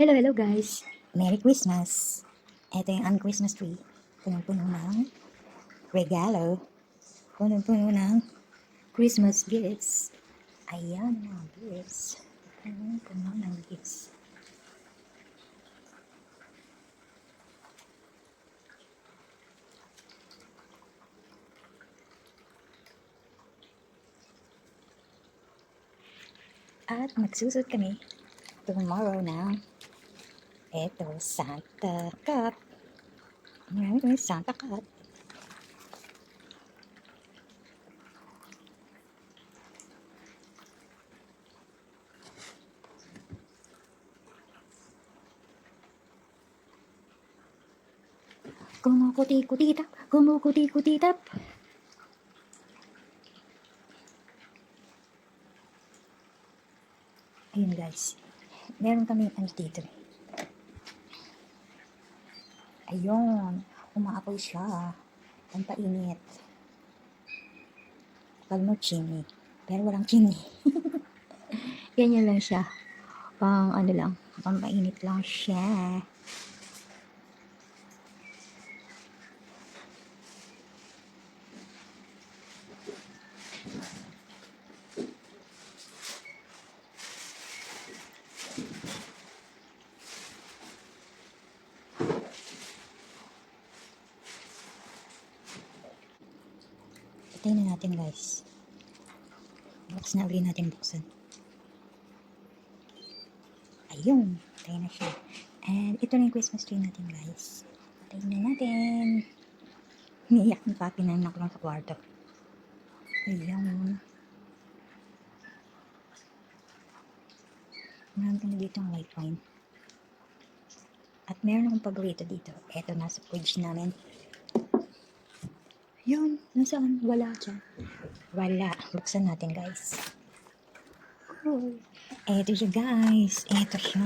Hello, hello guys! Merry Christmas! Ito yung aming Christmas tree. Punong-puno ng regalo. Punong-puno ng Christmas gifts. Ayan mga gifts. Punong-puno ng gifts. At magsusot kami tomorrow na ito, Santa Cup. Marami kami Santa Cup. Kumukuti-kutitap, kumukuti-kutitap. Ayun guys, meron kami ano dito. Ayun, umaapoy siya. Pampainit. Pag mo chimney. Pero walang chimney. Ganyan lang siya. Pang ano lang, pampainit lang siya. Patayin na natin guys. Bukas na uli natin buksan. Ayun, patayin na siya. And ito na yung Christmas tree natin guys. Patayin na natin. Umiiyak ng papi na nakulong sa kwarto. Ayun. Meron kami dito ang white wine. At meron akong paborito dito. Ito nasa fridge namin. Yun, nasaan? Wala dyan. Wala. Buksan natin guys. Oh. Eto siya guys. Eto siya.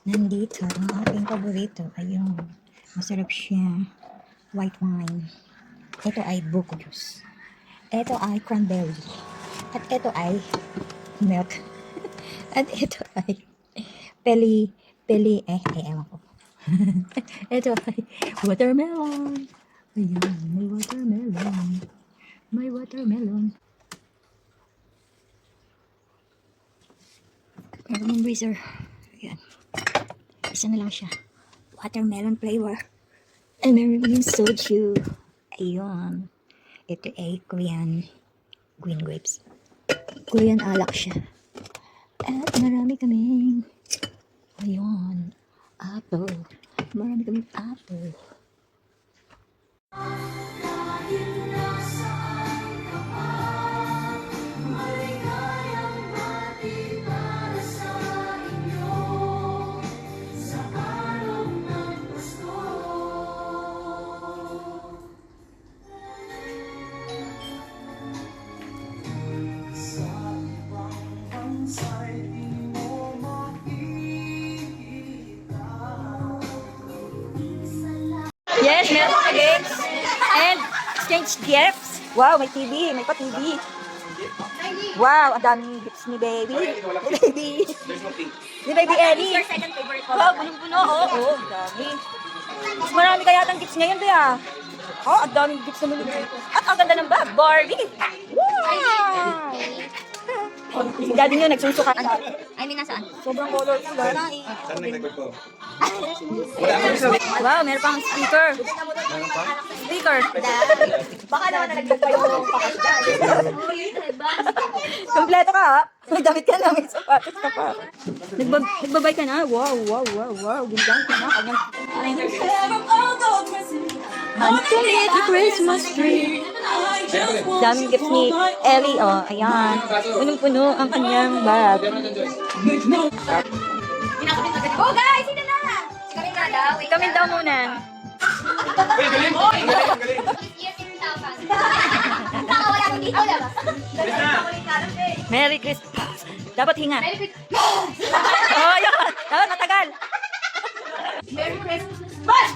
Nandito. Ang aking paborito. Ayun. Masarap siya. White wine. Ito ay buko juice. Ito ay cranberry. At ito ay milk. At ito ay ewan ko. Ito ay watermelon. Ayan, may watermelon. May watermelon. Meron yung freezer. Ayan. Isa na lang siya. Watermelon flavor. And meron yung soju. Ayun. Ito ay Korean green grapes. Korean alak siya. At marami kaming ayun. Apple. Marami kaming apple. Yes, meron mga games. And exchange gifts. Wow, may TV. May pa-TV. Wow, ang daming gifts ni baby. Ni baby. Ni baby Ellie. Your second favorite color? Wow, punong-puno. Oo, ang dami. Mas marami kaya ang gifts ngayon, Bea. Oh, ang daming gifts naman. At ang ganda ng bag, Barbie. Wow! Si daddy nyo nagsusukat. I mean, nasaan? Sobrang colorful. Wala eh. Saan nag-record ko? Wow, meron pang speaker. Speaker. Baka naman nalagdag pa yung pakas dyan. Kompleto ka ha? May damit ka na, may sapatos ka pa. Nagbabay ka na? Wow, wow, wow, wow. Gandang ka na. Underneath the Christmas tree. Daming gifts ni Ellie. Oh, ayan. Punong-puno ang kanyang bag. Oh guys, sino na? Si Kaming na daw. Wait Kami daw muna. Uy, galing! Galing! Galing! Yes, in Tapas. Baka wala ko dito, diba? Merry Christmas. Dapat hinga. Merry Christmas. Oh, yun. Dapat matagal. Merry Christmas. Bas!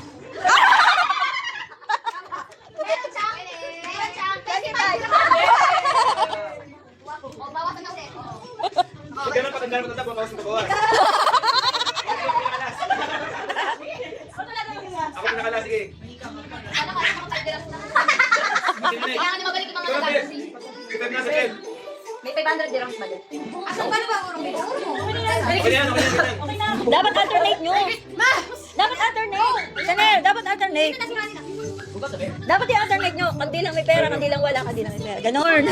Meron siyang. Meron siyang. Kasi tayo. O, bawasan na ulit. Huwag ka na patanda na patanda, bawas na bawas. Okay na yan, okay na yan. Okay na. Dapat alternate nyo. Dapat alternate. Chanel, dapat alternate. Dapat i-alternate nyo. Kandi lang may pera, kandi lang wala, kandi lang may pera. Ganon.